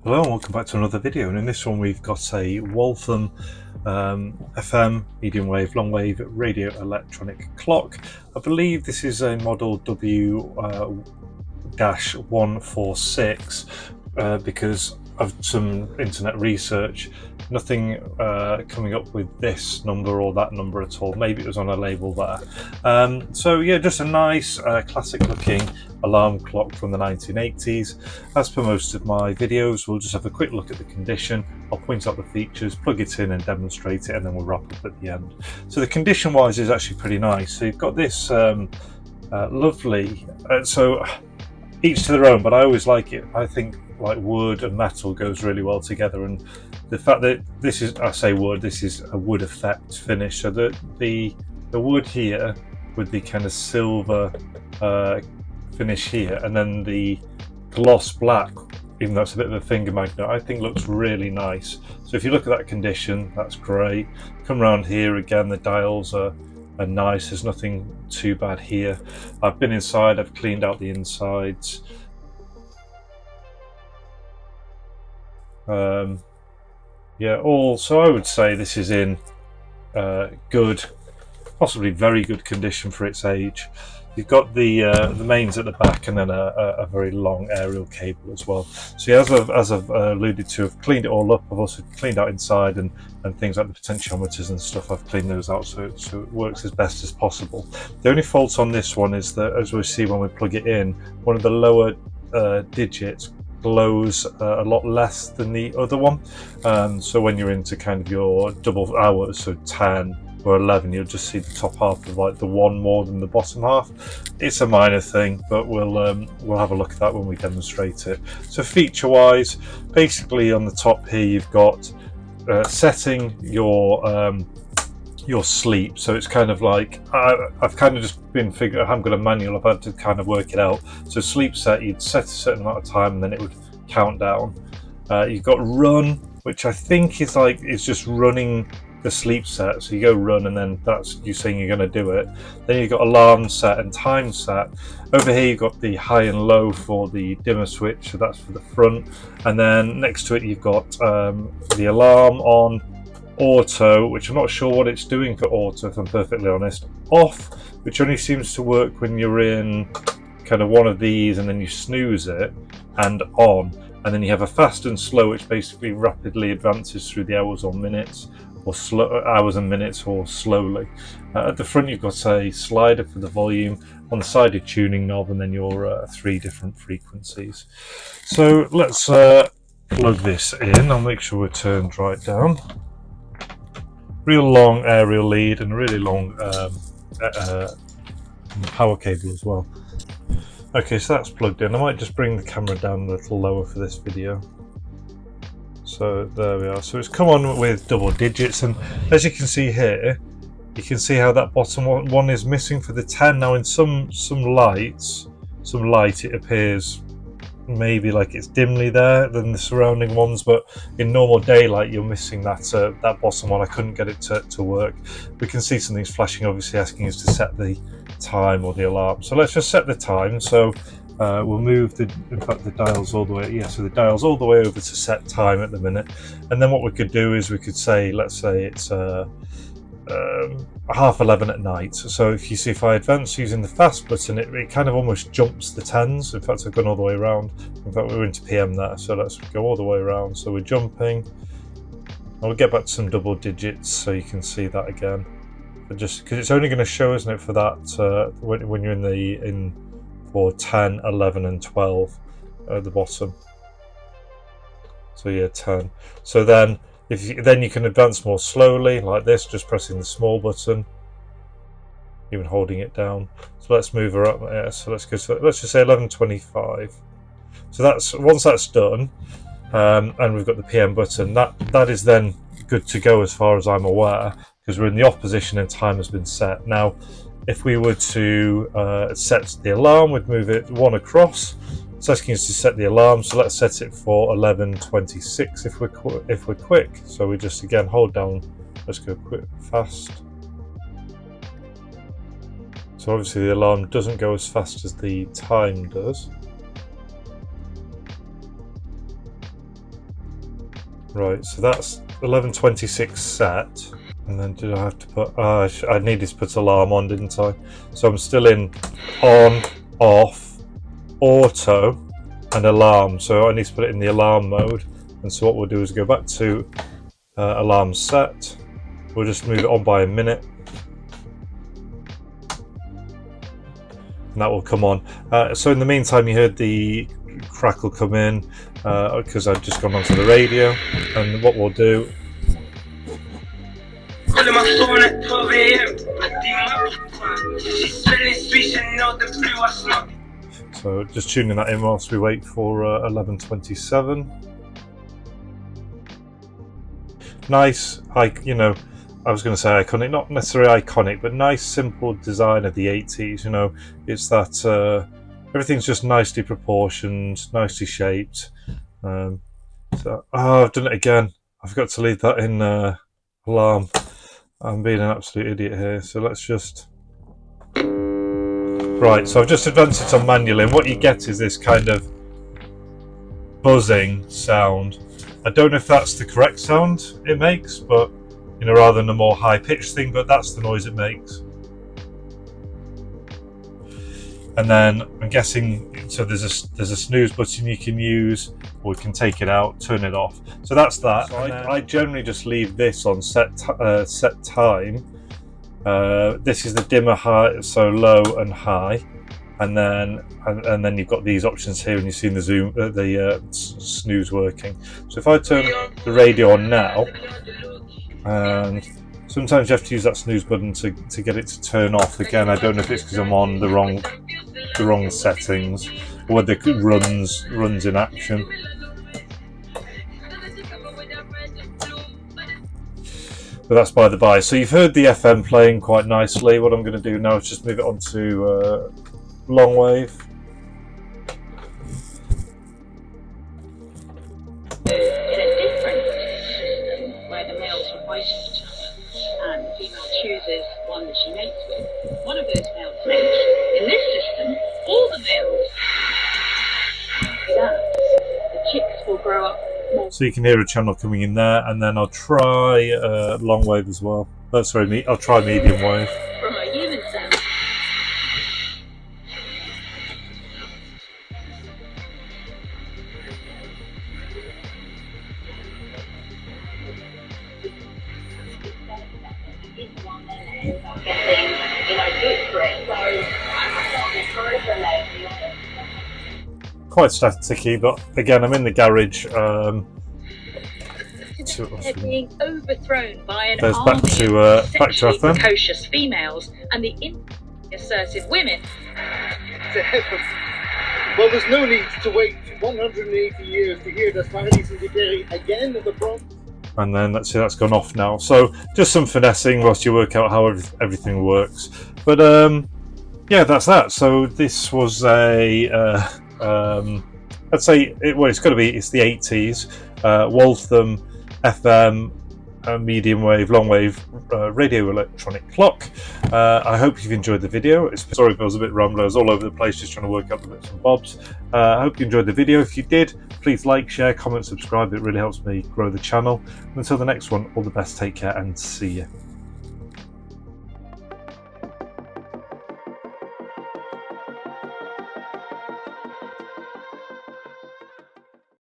Hello and welcome back to another video, and in this one we've got a Waltham FM, medium wave, long wave radio electronic clock. I believe this is a model W-146 because of some internet research, nothing coming up with this number or that number at all. Maybe it was on a label there. So yeah, just a nice classic looking alarm clock from the 1980s. As per most of my videos, we'll just have a quick look at the condition. I'll point out the features, plug it in and demonstrate it, and then we'll wrap up at the end. So the condition wise is actually pretty nice. So you've got this lovely, so each to their own, but I always like it. I think like wood and metal goes really well together, and the fact that this is, I say wood, this is a wood effect finish. So the wood here with the kind of silver finish here, and then the gloss black, even though it's a bit of a finger magnet, I think looks really nice. So if you look at that condition, that's great. Come around here again, the dials are nice. There's nothing too bad here. I've been inside, I've cleaned out the insides. Yeah, so I would say this is in good, possibly very good condition for its age. You've got the mains at the back, and then a very long aerial cable as well. So yeah, as I've alluded to, I've cleaned it all up. I've also cleaned out inside and things like the potentiometers and stuff. I've cleaned those out so it works as best as possible. The only fault on this one is that, as we'll see when we plug it in, one of the lower digits glows a lot less than the other one. So when you're into kind of your double hours, so 10 or 11, you'll just see the top half of like the one more than the bottom half. It's a minor thing, but we'll have a look at that when we demonstrate it. So feature wise, basically on the top here you've got setting your sleep. So it's kind of like I've kind of just been figuring, I haven't got a manual, I've had to kind of work it out. So sleep set, you'd set a certain amount of time and then it would count down. You've got run, which I think is just running the sleep set. So you go run, and then that's you saying you're going to do it. Then you've got alarm set and time set. Over here you've got the high and low for the dimmer switch, so that's for the front. And then next to it you've got the alarm on, auto, which I'm not sure what it's doing for auto if I'm perfectly honest, off, which only seems to work when you're in kind of one of these and then you snooze it, and on. And then you have a fast and slow, which basically rapidly advances through the hours or minutes, or hours and minutes, or slowly. At the front you've got a slider for the volume, on the side a tuning knob, and then your 3 different frequencies. So let's plug this in. I'll make sure we're turned right down. Real long aerial lead and a really long power cable as well. Okay, so that's plugged in. I might just bring the camera down a little lower for this video. So there we are. So it's come on with double digits, and as you can see here, you can see how that bottom one is missing for the 10. Now in some light it appears maybe like it's dimly there than the surrounding ones, but in normal daylight you're missing that that bottom one. I couldn't get it to work. We can see something's flashing, obviously asking us to set the time or the alarm. So let's just set the time. So we'll move the dials all the way, so the dial's all the way over to set time at the minute. And then what we could do is we could say, let's say it's 11:30 at night. So if you see, if I advance using the fast button, it kind of almost jumps the 10s. In fact, I've gone all the way around. In fact, we're into PM there, so let's go all the way around. So we're jumping. I'll get back to some double digits so you can see that again. But just because it's only going to show, isn't it, for that when you're in for 10, 11, and 12 at the bottom. So yeah, 10. So then then you can advance more slowly like this, just pressing the small button, even holding it down. So let's move her up. Yeah, so let's go. So let's just say 11:25. So that's, once that's done, and we've got the PM button. That is then good to go as far as I'm aware, because we're in the off position and time has been set. Now, if we were to set the alarm, we'd move it one across. It's asking us to set the alarm, so let's set it for 11:26 if we're quick. So we just again hold down. Let's go quick, fast. So obviously the alarm doesn't go as fast as the time does. Right, so that's 11:26 set. And then did I have to put... I needed to put alarm on, didn't I? So I'm still in on, off, auto, and alarm. So I need to put it in the alarm mode. And so what we'll do is go back to alarm set. We'll just move it on by a minute. And that will come on. So in the meantime, you heard the crackle come in because I've just gone onto the radio. And what we'll do... So just tuning that in whilst we wait for 11:27. Nice, you know, I was going to say iconic, not necessarily iconic, but nice simple design of the 80s. You know, it's that everything's just nicely proportioned, nicely shaped. So, I've done it again. I forgot to leave that in alarm. I'm being an absolute idiot here. So let's just... Right, so I've just advanced it on manual, and what you get is this kind of buzzing sound. I don't know if that's the correct sound it makes, but you know, rather than a more high-pitched thing, but that's the noise it makes. And then I'm guessing, so there's a snooze button you can use, or we can take it out, turn it off. So that's that. So I generally just leave this on set time. This is the dimmer high, so low and high, and then you've got these options here, and you've seen the snooze working. So if I turn the radio on now, and sometimes you have to use that snooze button to get it to turn off. Again, I don't know if it's because I'm on the wrong settings, or whether it runs in action. But that's by the by. So you've heard the FM playing quite nicely. What I'm going to do now is just move it on to long wave. In a different system where the males fight each other and the female chooses one that she mates with, one of those males mates. In this system, all the males dance. The chicks will grow up. So you can hear a channel coming in there, and then I'll try long wave as well. Sorry, I'll try medium wave. From a human sound. Quite staticky, but again, I'm in the garage. They're being overthrown by an There's army back to sexually FM. precocious females and the assertive women. Well, there's no need to wait 180 years to hear the Spanish Secretary again at the front. And then let's see, that's gone off now. So just some finessing whilst you work out how everything works. But yeah, that's that. So this was a I'd say it's got to be. It's the 80s. Waltham FM, medium wave, long wave, radio electronic clock. I hope you've enjoyed the video. Sorry if I was a bit rambly. I was all over the place just trying to work out the bits and bobs. I hope you enjoyed the video. If you did, please like, share, comment, subscribe. It really helps me grow the channel. Until the next one, all the best. Take care and see you.